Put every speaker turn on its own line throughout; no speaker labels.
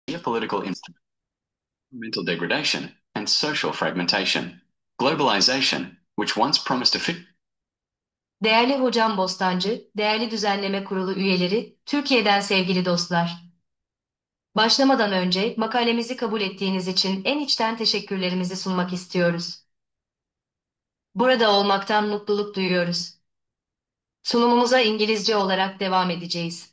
geopolitical instability, environmental degradation, and social fragmentation. Globalization, which once promised a fit.
Değerli hocam Bostancı, değerli düzenleme kurulu üyeleri, Türkiye'den sevgili dostlar. Başlamadan önce makalemizi kabul ettiğiniz için en içten teşekkürlerimizi sunmak istiyoruz. Burada olmaktan mutluluk duyuyoruz. Sunumumuza İngilizce olarak devam edeceğiz.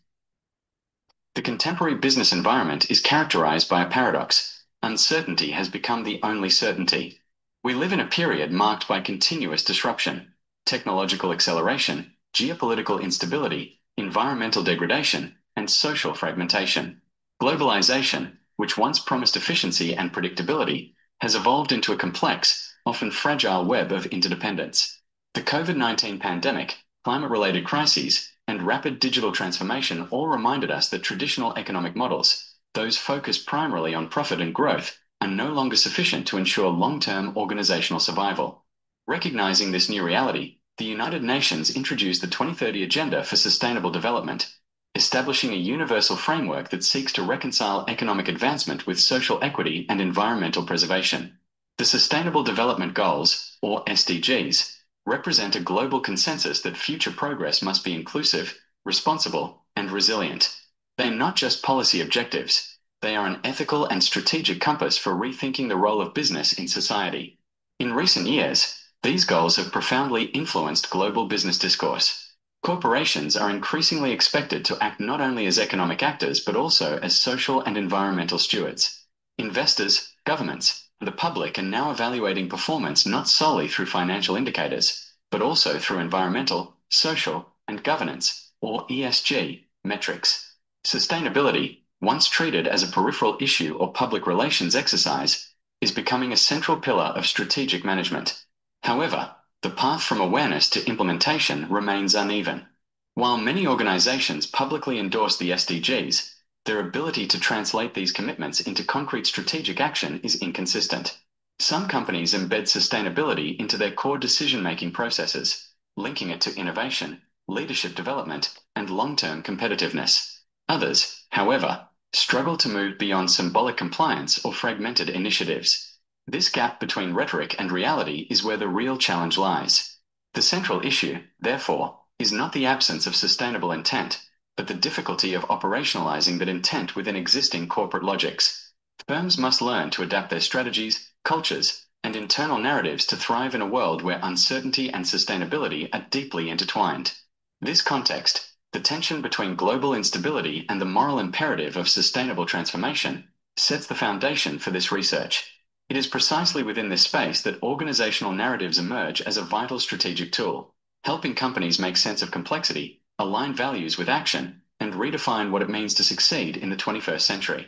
The contemporary business environment is characterized by a paradox. Uncertainty has become the only certainty. We live in a period marked by continuous disruption, technological acceleration, geopolitical instability, environmental degradation, and social fragmentation. Globalization, which once promised efficiency and predictability, has evolved into a complex, often fragile web of interdependence. The COVID-19 pandemic, climate-related crises, and rapid digital transformation all reminded us that traditional economic models, those focused primarily on profit and growth, are no longer sufficient to ensure long-term organizational survival. Recognizing this new reality, the United Nations introduced the 2030 Agenda for Sustainable Development, establishing a universal framework that seeks to reconcile economic advancement with social equity and environmental preservation. The Sustainable Development Goals, or SDGs, represent a global consensus that future progress must be inclusive, responsible, and resilient. They are not just policy objectives, they are an ethical and strategic compass for rethinking the role of business in society. In recent years, these goals have profoundly influenced global business discourse. Corporations are increasingly expected to act not only as economic actors but also as social and environmental stewards. Investors, governments, the public are now evaluating performance not solely through financial indicators, but also through environmental, social, and governance, or ESG, metrics. Sustainability, once treated as a peripheral issue or public relations exercise, is becoming a central pillar of strategic management. However, the path from awareness to implementation remains uneven. While many organizations publicly endorse the SDGs, their ability to translate these commitments into concrete strategic action is inconsistent. Some companies embed sustainability into their core decision-making processes, linking it to innovation, leadership development, and long-term competitiveness. Others, however, struggle to move beyond symbolic compliance or fragmented initiatives. This gap between rhetoric and reality is where the real challenge lies. The central issue, therefore, is not the absence of sustainable intent, but the difficulty of operationalizing that intent within existing corporate logics. Firms must learn to adapt their strategies, cultures, and internal narratives to thrive in a world where uncertainty and sustainability are deeply intertwined. This context, the tension between global instability and the moral imperative of sustainable transformation, sets the foundation for this research. It is precisely within this space that organizational narratives emerge as a vital strategic tool, helping companies make sense of complexity, align values with action, and redefine what it means to succeed in the 21st century.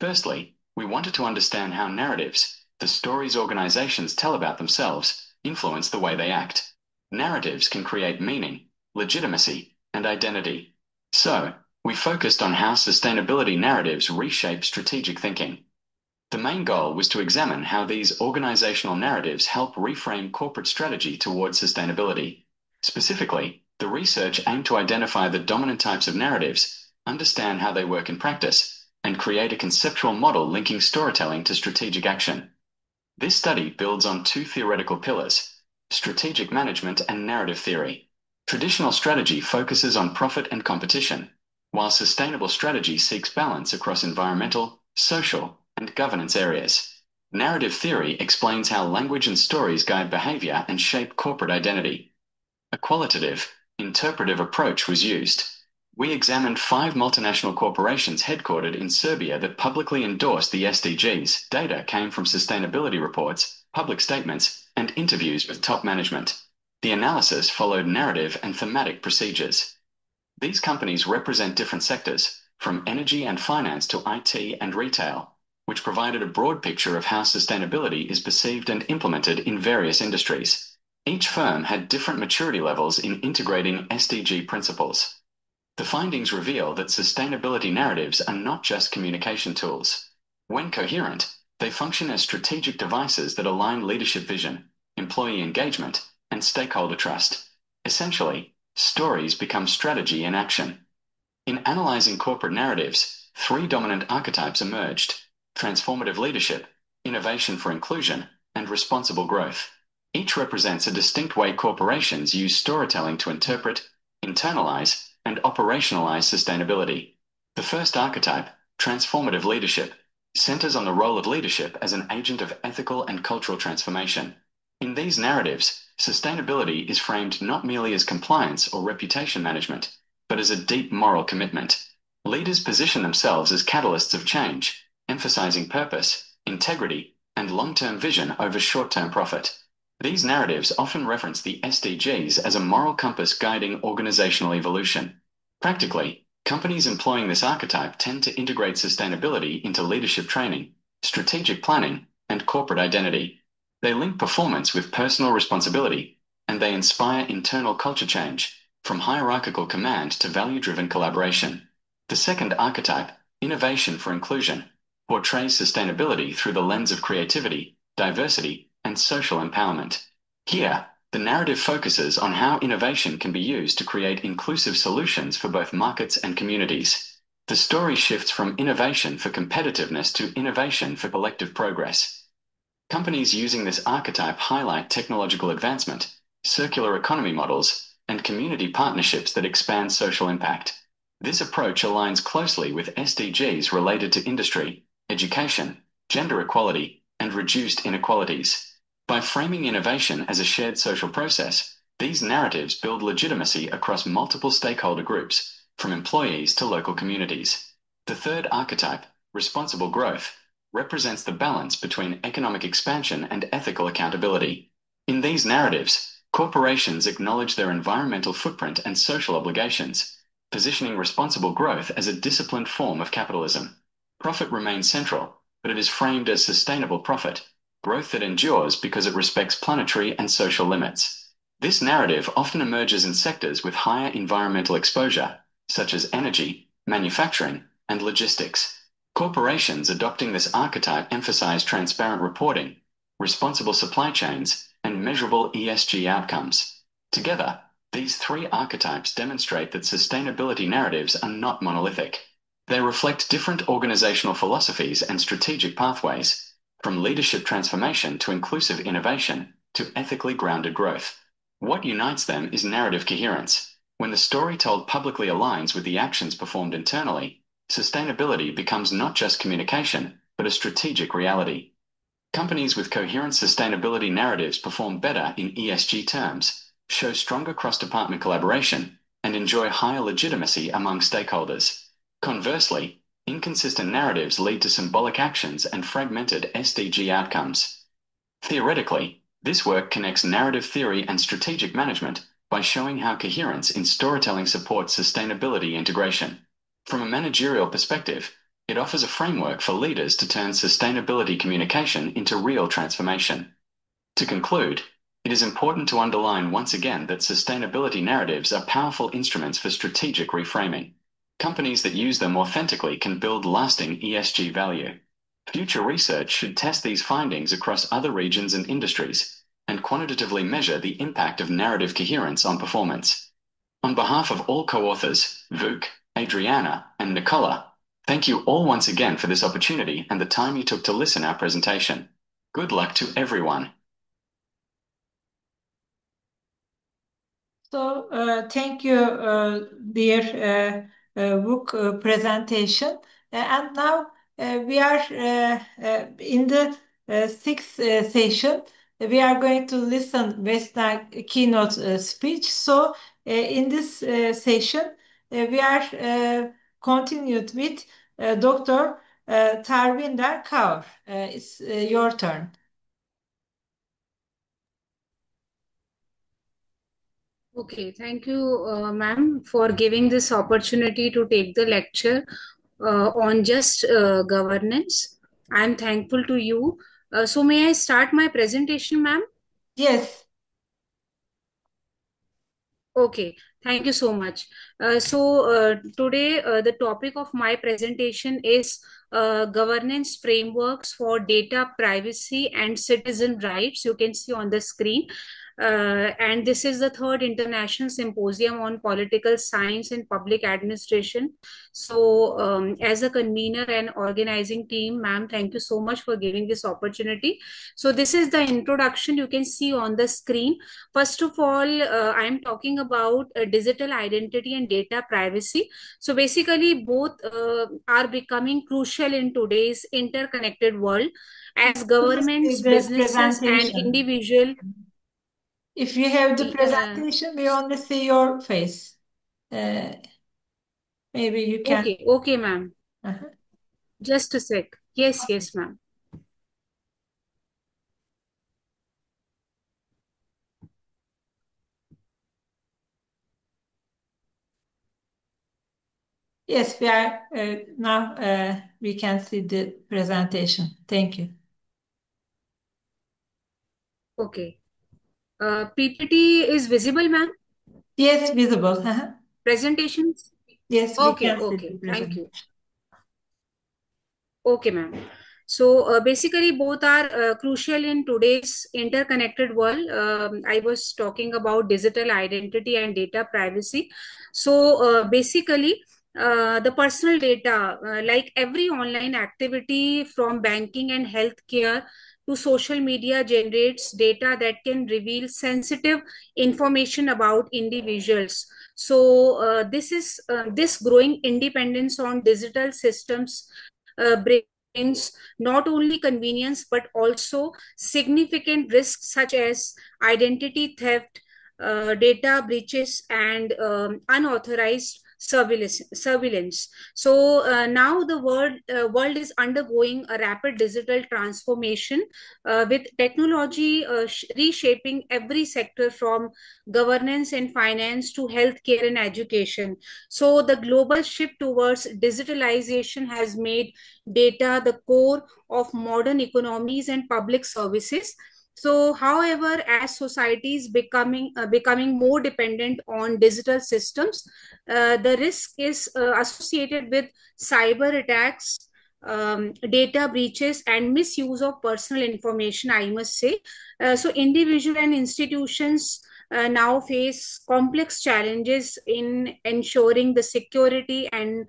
Firstly, we wanted to understand how narratives, the stories organizations tell about themselves, influence the way they act. Narratives can create meaning, legitimacy, and identity. So, we focused on how sustainability narratives reshape strategic thinking. The main goal was to examine how these organizational narratives help reframe corporate strategy towards sustainability. Specifically, the research aimed to identify the dominant types of narratives, understand how they work in practice, and create a conceptual model linking storytelling to strategic action. This study builds on two theoretical pillars: strategic management and narrative theory. Traditional strategy focuses on profit and competition, while sustainable strategy seeks balance across environmental, social, and governance areas. Narrative theory explains how language and stories guide behavior and shape corporate identity. A qualitative, interpretive approach was used. We examined 5 multinational corporations headquartered in Serbia that publicly endorsed the SDGs. Data came from sustainability reports, public statements, and interviews with top management. The analysis followed narrative and thematic procedures. These companies represent different sectors, from energy and finance to IT and retail, which provided a broad picture of how sustainability is perceived and implemented in various industries. Each firm had different maturity levels in integrating SDG principles. The findings reveal that sustainability narratives are not just communication tools. When coherent, they function as strategic devices that align leadership vision, employee engagement, and stakeholder trust. Essentially, stories become strategy in action. In analyzing corporate narratives, three dominant archetypes emerged: transformative leadership, innovation for inclusion, and responsible growth. Each represents a distinct way corporations use storytelling to interpret, internalize, and operationalize sustainability. The first archetype, transformative leadership, centers on the role of leadership as an agent of ethical and cultural transformation. In these narratives, sustainability is framed not merely as compliance or reputation management, but as a deep moral commitment. Leaders position themselves as catalysts of change, emphasizing purpose, integrity, and long-term vision over short-term profit. These narratives often reference the SDGs as a moral compass guiding organizational evolution. Practically, companies employing this archetype tend to integrate sustainability into leadership training, strategic planning, and corporate identity. They link performance with personal responsibility, and they inspire internal culture change, from hierarchical command to value-driven collaboration. The second archetype, innovation for inclusion, portrays sustainability through the lens of creativity, diversity, and social empowerment. Here, the narrative focuses on how innovation can be used to create inclusive solutions for both markets and communities. The story shifts from innovation for competitiveness to innovation for collective progress. Companies using this archetype highlight technological advancement, circular economy models, and community partnerships that expand social impact. This approach aligns closely with SDGs related to industry, education, gender equality, and reduced inequalities. By framing innovation as a shared social process, these narratives build legitimacy across multiple stakeholder groups, from employees to local communities. The third archetype, responsible growth, represents the balance between economic expansion and ethical accountability. In these narratives, corporations acknowledge their environmental footprint and social obligations, positioning responsible growth as a disciplined form of capitalism. Profit remains central, but it is framed as sustainable profit, growth that endures because it respects planetary and social limits. This narrative often emerges in sectors with higher environmental exposure, such as energy, manufacturing, and logistics. Corporations adopting this archetype emphasize transparent reporting, responsible supply chains, and measurable ESG outcomes. Together, these three archetypes demonstrate that sustainability narratives are not monolithic. They reflect different organizational philosophies and strategic pathways, from leadership transformation to inclusive innovation to ethically grounded growth. What unites them is narrative coherence. When the story told publicly aligns with the actions performed internally, sustainability becomes not just communication, but a strategic reality. Companies with coherent sustainability narratives perform better in ESG terms, show stronger cross-department collaboration, and enjoy higher legitimacy among stakeholders. Conversely, inconsistent narratives lead to symbolic actions and fragmented SDG outcomes. Theoretically, this work connects narrative theory and strategic management by showing how coherence in storytelling supports sustainability integration. From a managerial perspective, it offers a framework for leaders to turn sustainability communication into real transformation. To conclude, it is important to underline once again that sustainability narratives are powerful instruments for strategic reframing. Companies that use them authentically can build lasting ESG value. Future research should test these findings across other regions and industries, and quantitatively measure the impact of narrative coherence on performance. On behalf of all co-authors, Vuk, Adriana, and Nicola, thank you all once again for this opportunity and the time you took to listen our presentation. Good luck to everyone.
So, thank you, dear book presentation. And now we are in the sixth session. We are going to listen Vesna keynote speech. So, in this session, we are continued with Dr. Tarvinder KAAUR. It's your turn.
Okay, thank you, ma'am, for giving this opportunity to take the lecture on just governance. I'm thankful to you. So may I start my presentation, ma'am?
Yes.
Okay, thank you so much. Today the topic of my presentation is governance frameworks for data privacy and citizen rights. You can see on the screen. and this is the third International Symposium on Political Science and Public Administration. So, as a convener and organizing team, ma'am, thank you so much for giving this opportunity. So, this is the introduction you can see on the screen. First of all, I am talking about digital identity and data privacy. So, basically, both are becoming crucial in today's interconnected world as governments,
The
businesses, and
presentation.
individual.
If you have the
Uh,
presentation, we only see your face. Maybe you can.
okay, ma'am.
Uh-huh.
Just a sec. Yes, ma'am.
Yes, we are now. We can see the presentation. Thank you.
Okay. PPT is visible, ma'am?
Yes, visible. Uh-huh.
Presentations?
Yes, we
Okay,
can see the
thank
presentation.
you. Okay, ma'am. So basically, both are crucial in today's interconnected world. I was talking about digital identity and data privacy. So basically, the personal data, like every online activity from banking and healthcare to social media, generates data that can reveal sensitive information about individuals. So this growing independence on digital systems brings not only convenience but also significant risks such as identity theft, data breaches, and unauthorized surveillance. So now the world is undergoing a rapid digital transformation with technology reshaping every sector from governance and finance to healthcare and education. So the global shift towards digitalization has made data the core of modern economies and public services. So, however, as societies becoming more dependent on digital systems, the risk is associated with cyber attacks, data breaches, and misuse of personal information, I must say. So, individual and institutions now face complex challenges in ensuring the security and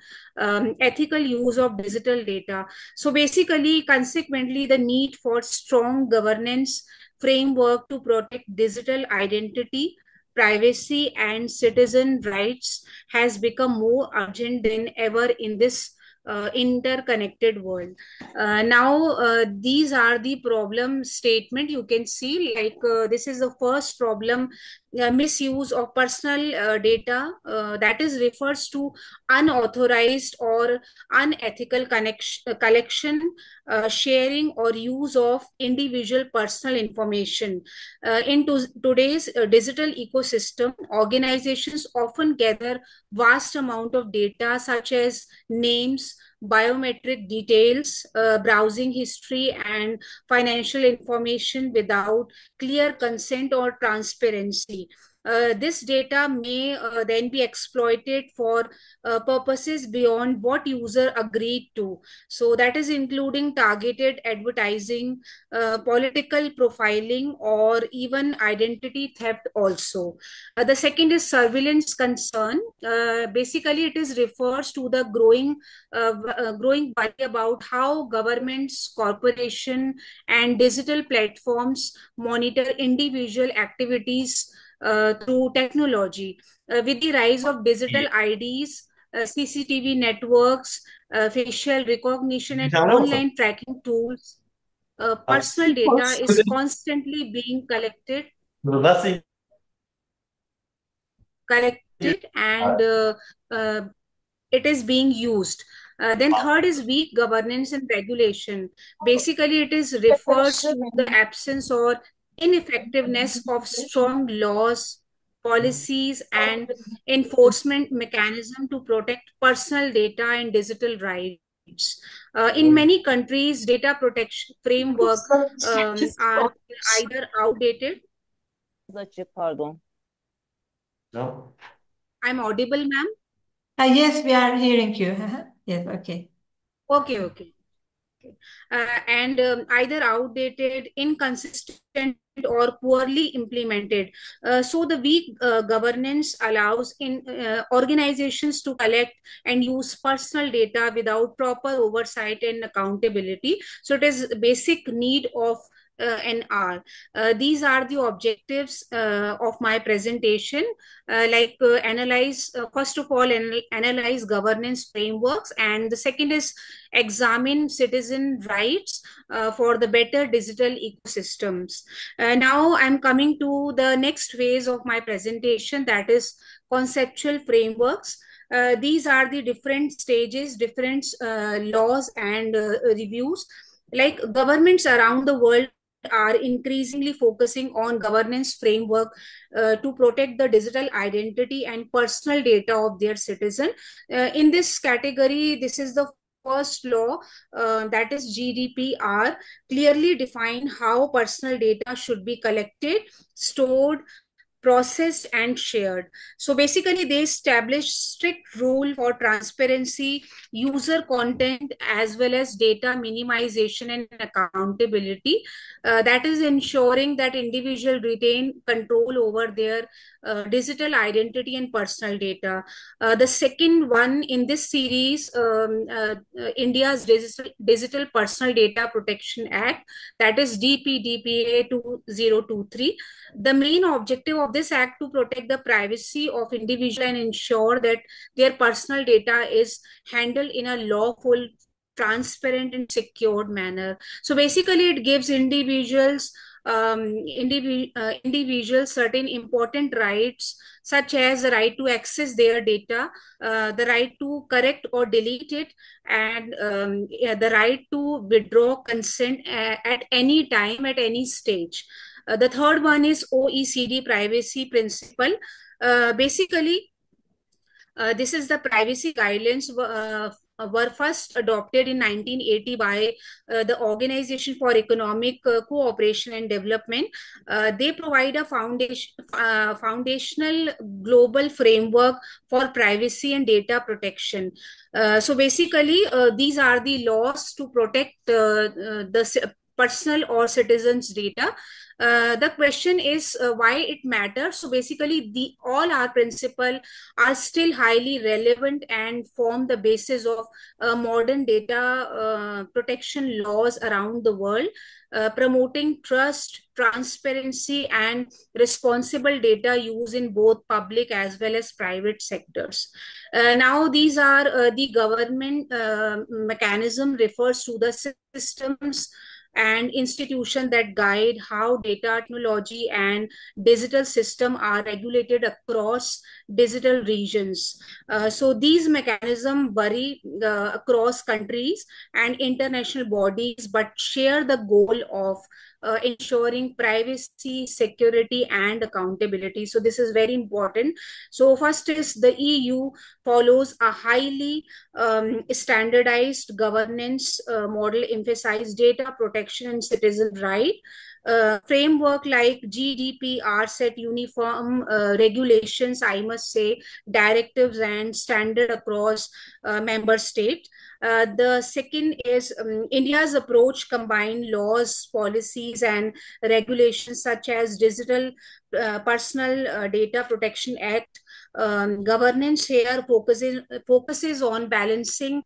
ethical use of digital data. So basically, consequently, the need for strong governance framework to protect digital identity, privacy, and citizen rights has become more urgent than ever in this interconnected world. Now, these are the problem statement you can see. Like this is the first problem: misuse of personal data. That is refers to unauthorized or unethical collection, sharing, or use of individual personal information. In today's digital ecosystem, organizations often gather vast amount of data such as names, biometric details, browsing history, and financial information without clear consent or transparency. This data may then be exploited for purposes beyond what user agreed to. So that is including targeted advertising, political profiling, or even identity theft also. The second is surveillance concern. Basically, it is refers to the growing worry about how governments, corporation, and digital platforms monitor individual activities through technology. With the rise of digital IDs, CCTV networks, facial recognition, and online tracking tools, personal data is constantly being collected and uh, it is being used. Then third is weak governance and regulation. Basically, it is refers to the absence or ineffectiveness of strong laws, policies, and enforcement mechanism to protect personal data and digital rights. In many countries, data protection framework are either outdated.
Açık, pardon.
I'm audible, ma'am?
Yes, we are hearing you. Yes, okay.
Okay. And either outdated, inconsistent, or poorly implemented. So the weak governance allows in organizations to collect and use personal data without proper oversight and accountability. So it is basic need of NR. These are the objectives of my presentation. Analyze, first of all, analyze governance frameworks, and the second is examine citizen rights for the better digital ecosystems. Now I'm coming to the next phase of my presentation, that is conceptual frameworks. These are the different stages, different laws and reviews. Like governments around the world are increasingly focusing on governance framework to protect the digital identity and personal data of their citizen. In this category, this is the first law, that is GDPR, clearly define how personal data should be collected, stored, processed, and shared. So basically they establish strict rule for transparency, user content, as well as data minimization and accountability. That is ensuring that individual retain control over their digital identity and personal data. The second one in this series, India's Digital Personal Data Protection Act, that is DPDPA 2023. The main objective of this act to protect the privacy of individual and ensure that their personal data is handled in a lawful, transparent, and secured manner. So basically it gives individuals certain important rights, such as the right to access their data, the right to correct or delete it, and the right to withdraw consent at any time, at any stage. The third one is OECD privacy principle. Basically, this is the privacy guidelines were first adopted in 1980 by the Organization for Economic Cooperation and Development. They provide a foundational global framework for privacy and data protection. So basically, these are the laws to protect the personal or citizens' data. The question is why it matters. So basically, all our principles are still highly relevant and form the basis of modern data protection laws around the world, promoting trust, transparency, and responsible data use in both public as well as private sectors. Now, these are the government mechanism refers to the systems and institutions that guide how data technology and digital system are regulated across digital regions. So these mechanisms vary across countries and international bodies, but share the goal of ensuring privacy, security, and accountability. So this is very important. So first is the EU follows a highly standardized governance model, emphasize data protection and citizen right. Framework like GDPR set uniform regulations, I must say, directives and standard across member state. The second is India's approach combine laws, policies, and regulations such as Digital Personal Data Protection Act. Governance here focuses on balancing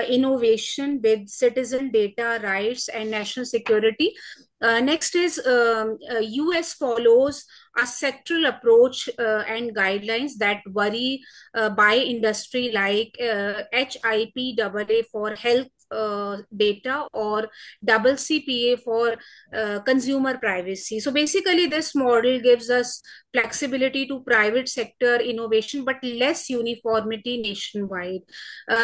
innovation with citizen data rights and national security. Next is US follows a sectoral approach and guidelines that vary by industry, like HIPAA for health data, or CCPA for consumer privacy. So basically this model gives us flexibility to private sector innovation, but less uniformity nationwide.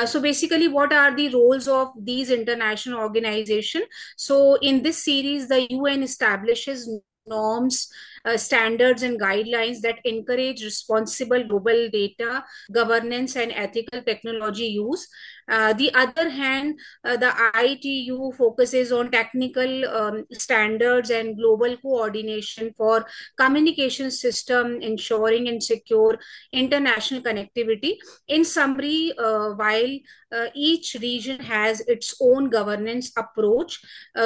So basically, what are the roles of these international organizations? So in this series, the UN establishes norms, standards, and guidelines that encourage responsible global data governance and ethical technology use. The other hand, the ITU focuses on technical standards and global coordination for communication system, ensuring and secure international connectivity. In summary, while each region has its own governance approach,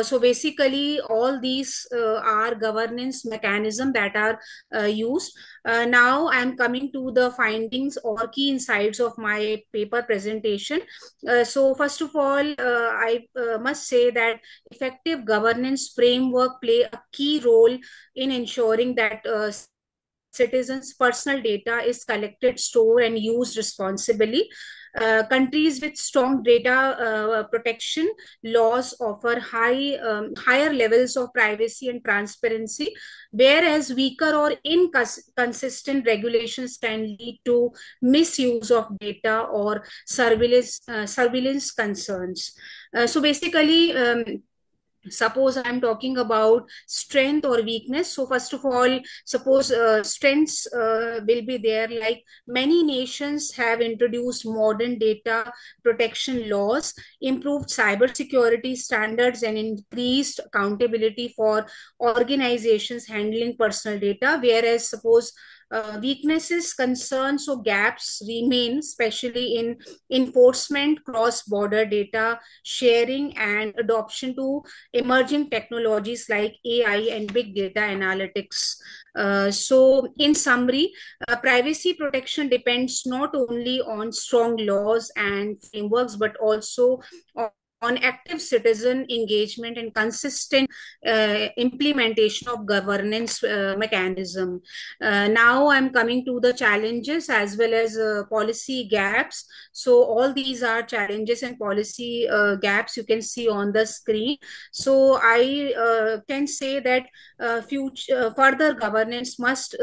so basically all these are governance mechanisms that are used. Now I'm coming to the findings or key insights of my paper presentation. So first of all, I must say that effective governance framework play a key role in ensuring that citizens' personal data is collected, stored, and used responsibly. Countries with strong data protection laws offer higher levels of privacy and transparency, whereas weaker or inconsistent regulations can lead to misuse of data or surveillance concerns. So basically, suppose I'm talking about strength or weakness. So first of all, suppose strengths will be there, like many nations have introduced modern data protection laws, improved cybersecurity standards, and increased accountability for organizations handling personal data. Whereas suppose weaknesses, concerns, or gaps remain, especially in enforcement, cross-border data sharing, and adoption to emerging technologies like AI and big data analytics. So, in summary, privacy protection depends not only on strong laws and frameworks, but also on active citizen engagement and consistent implementation of governance mechanism. Now I'm coming to the challenges as well as policy gaps. So all these are challenges and policy gaps you can see on the screen. So I can say that further governance must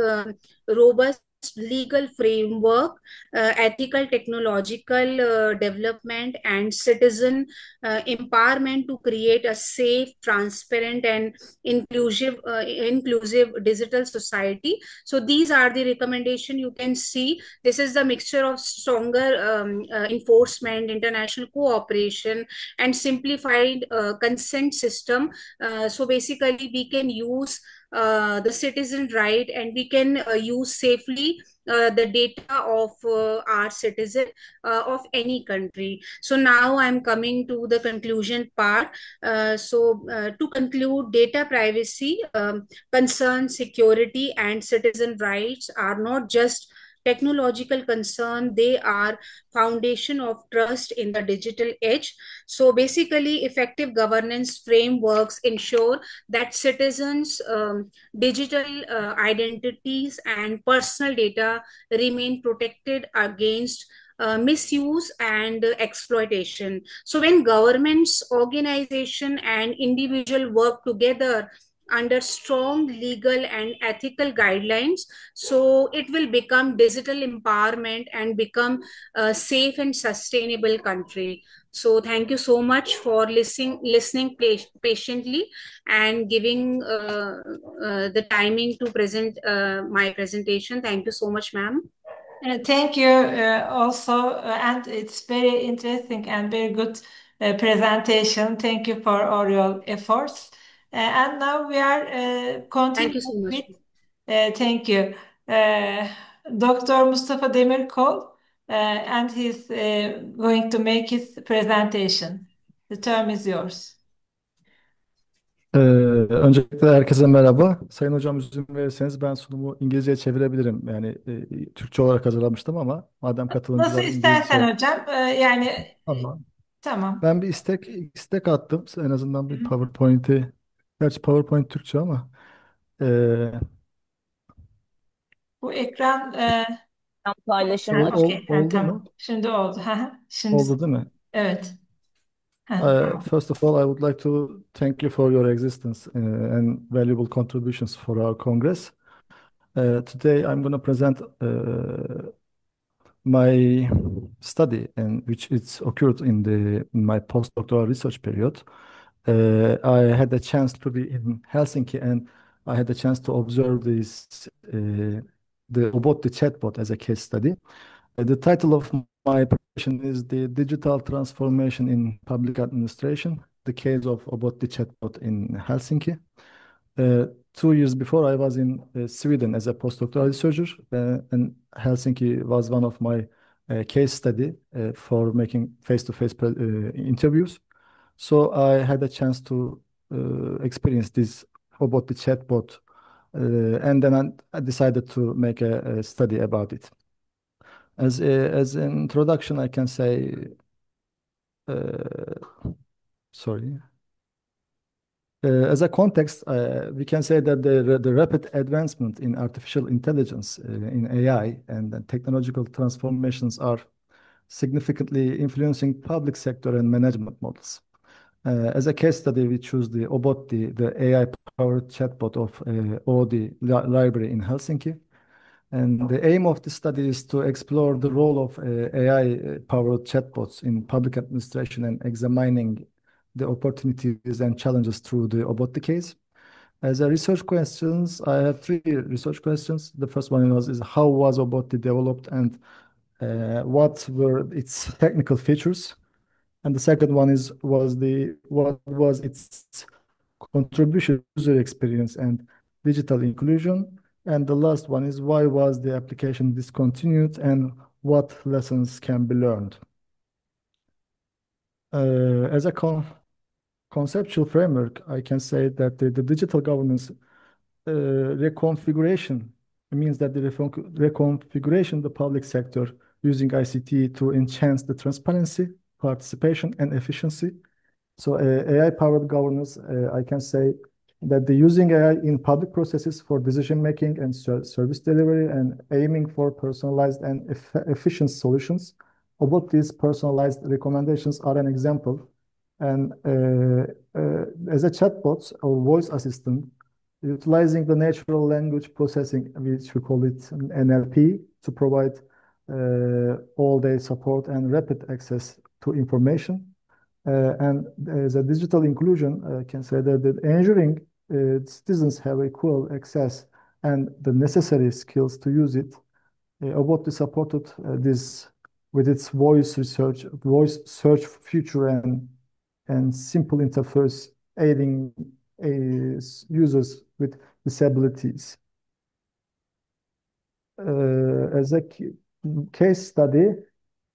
robust legal framework, ethical technological development, and citizen empowerment to create a safe, transparent, and inclusive digital society. So these are the recommendation you can see. This is the mixture of stronger enforcement, international cooperation, and simplified consent system. So basically, we can use the citizen right, and we can use safely the data of our citizen of any country. So now I'm coming to the conclusion part. To conclude, data privacy, concern, security, and citizen rights are not just technological concern, they are foundation of trust in the digital age. So basically, effective governance frameworks ensure that citizens digital identities and personal data remain protected against misuse and exploitation. So when governments, organization, and individual work together under strong legal and ethical guidelines, so it will become digital empowerment and become a safe and sustainable country. So thank you so much for listening patiently and giving the timing to present my presentation. Thank you so much, ma'am.
Thank you also, and it's very interesting and very good presentation. Thank you for all your efforts. And now we are continuing.
Thank you so much.
Thank you. Dr. Mustafa Demirkol, and he's going to make his presentation. The term is yours.
Öncelikle herkese merhaba. Sayın hocam izin verirseniz ben sunumu İngilizceye çevirebilirim. Yani Türkçe olarak hazırlamıştım ama madem katılımcılar
Nasıl istersen
İngilizce...
hocam. Yani
tamam. Ben bir istek attım. En azından bir PowerPoint'i. Gerçi PowerPoint Türkçe ama
bu ekran
paylaşımı
oldu mu?
Şimdi oldu.
Oldu değil mi?
Evet.
First of all, I would like to thank you for your existence and valuable contributions for our Congress. Today, I'm going to present my study, which it's occurred in my postdoctoral research period. I had the chance to be in Helsinki, and I had the chance to observe the Obotti chatbot as a case study. The title of my presentation is the digital transformation in public administration, the case of Obotti Chatbot in Helsinki. 2 years before, I was in Sweden as a postdoctoral researcher, and Helsinki was one of my case study for making face-to-face interviews. So I had a chance to experience this Obotti Chatbot, and then I decided to make a study about it. As an introduction, I can say, sorry. As a context, we can say that the rapid advancement in artificial intelligence, in AI, and the technological transformations are significantly influencing public sector and management models. As a case study, we choose the Obotti, the AI-powered chatbot of OD library in Helsinki. And the aim of the study is to explore the role of AI-powered chatbots in public administration and examining the opportunities and challenges through the Obotti case. As a research questions, I have 3 research questions. The first one is how was Obotti developed and what were its technical features? And the second one what was its contribution to user experience and digital inclusion? And the last one is why was the application discontinued and what lessons can be learned? As a conceptual framework, I can say that the digital governance reconfiguration means that the reconfiguration of the public sector using ICT to enhance the transparency, participation, and efficiency. So AI-powered governance, I can say that the using AI in public processes for decision-making and service delivery and aiming for personalized and efficient solutions. About these personalized recommendations are an example. And as a chatbot or voice assistant, utilizing the natural language processing, which we call it NLP, to provide all-day support and rapid access to information. And as a digital inclusion, I can say that ensuring citizens have equal access and the necessary skills to use it. Obotti supported this with its voice search feature and simple interface, aiding users with disabilities. As a case study,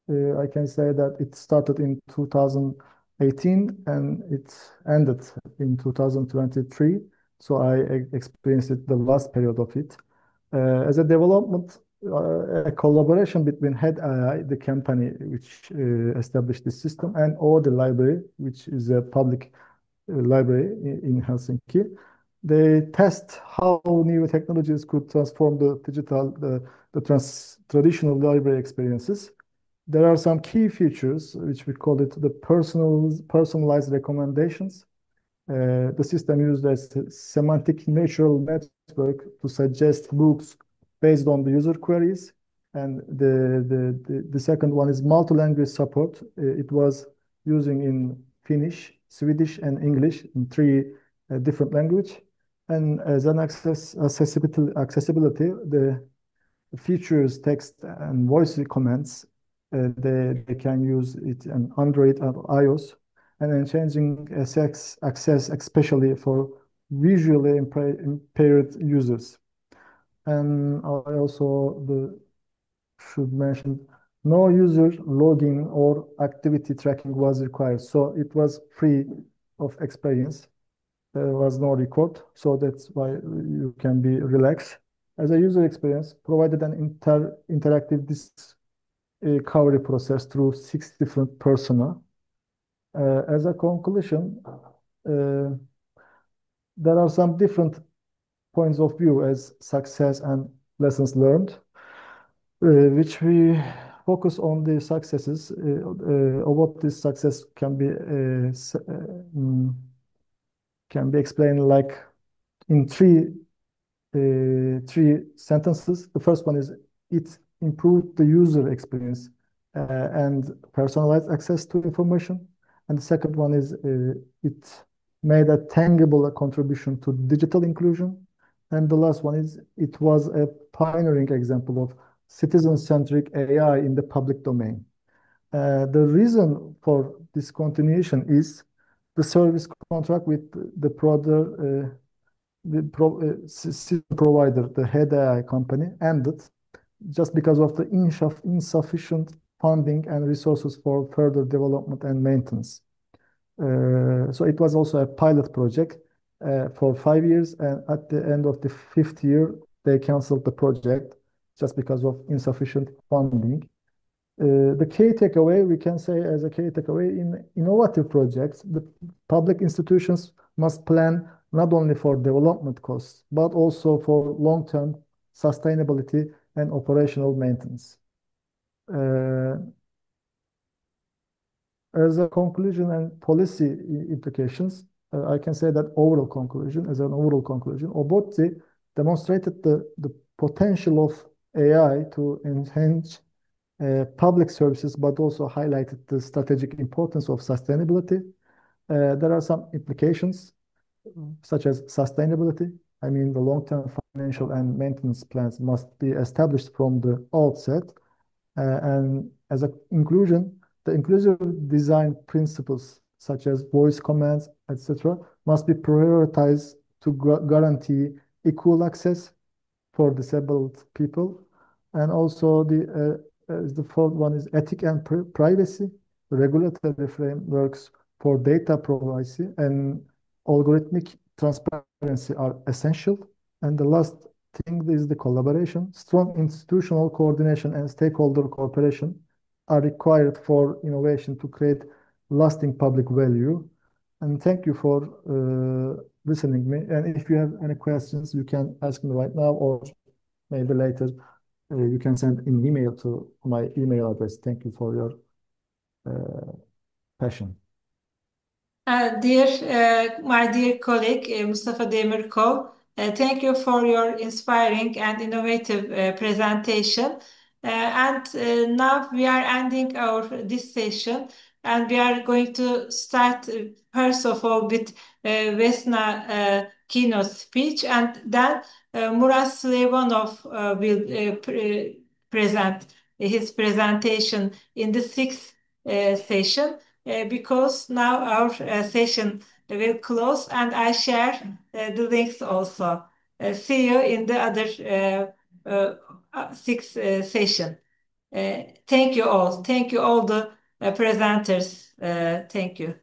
I can say that it started in 2018 and it ended in 2023. So I experienced it the last period of it. As a development, a collaboration between Head AI, the company which established this system, and or the library, which is a public library in Helsinki. They test how new technologies could transform the traditional library experiences. There are some key features, which we call it the personalized recommendations. The system used a semantic neural network to suggest books based on the user queries. And the second one is multi-language support. It was using in Finnish, Swedish, and English in 3 different languages. And as an accessibility, the features text and voice comments, they can use it on Android and iOS, and then changing access especially for visually impaired users. And I also should mention no user login or activity tracking was required. So it was free of experience. There was no record. So that's why you can be relaxed. As a user experience, provided an interactive discovery process through 6 different persona. As a conclusion, there are some different points of view as success and lessons learned, which we focus on the successes. What this success can be explained like in 3 sentences. The first one is it improved the user experience and personalized access to information. And the second one is it made a tangible contribution to digital inclusion. And the last one is it was a pioneering example of citizen-centric AI in the public domain. The reason for discontinuation is the service contract with the system provider, the head AI company, ended just because of the insufficient funding and resources for further development and maintenance. So it was also a pilot project for 5 years, and at the end of the fifth year, they canceled the project just because of insufficient funding. The key takeaway, we can say as a key takeaway, in innovative projects, the public institutions must plan not only for development costs, but also for long-term sustainability and operational maintenance. As a conclusion and policy implications, I can say that as an overall conclusion, Obotti demonstrated the potential of AI to enhance public services, but also highlighted the strategic importance of sustainability. There are some implications, such as sustainability. I mean, the long-term financial and maintenance plans must be established from the outset. And as a inclusion, the inclusive design principles, such as voice commands, etc., must be prioritized to guarantee equal access for disabled people. And also the fourth one is ethic and privacy, regulatory frameworks for data privacy and algorithmic transparency are essential. And the last thing is the collaboration. Strong institutional coordination and stakeholder cooperation are required for innovation to create lasting public value. And thank you for listening me. And if you have any questions, you can ask me right now, or maybe later you can send an email to my email address. Thank you for your passion.
My dear colleague, Mustafa DEMİRKOL, thank you for your inspiring and innovative presentation. Now we are ending this session, and we are going to start first of all with Vesna keynote speech, and then Muraz SULEYMANOV will present his presentation in the sixth session. Because now our session will close, and I share the links also. See you in the other sixth session. Thank you all. Thank you all the presenters. Thank you.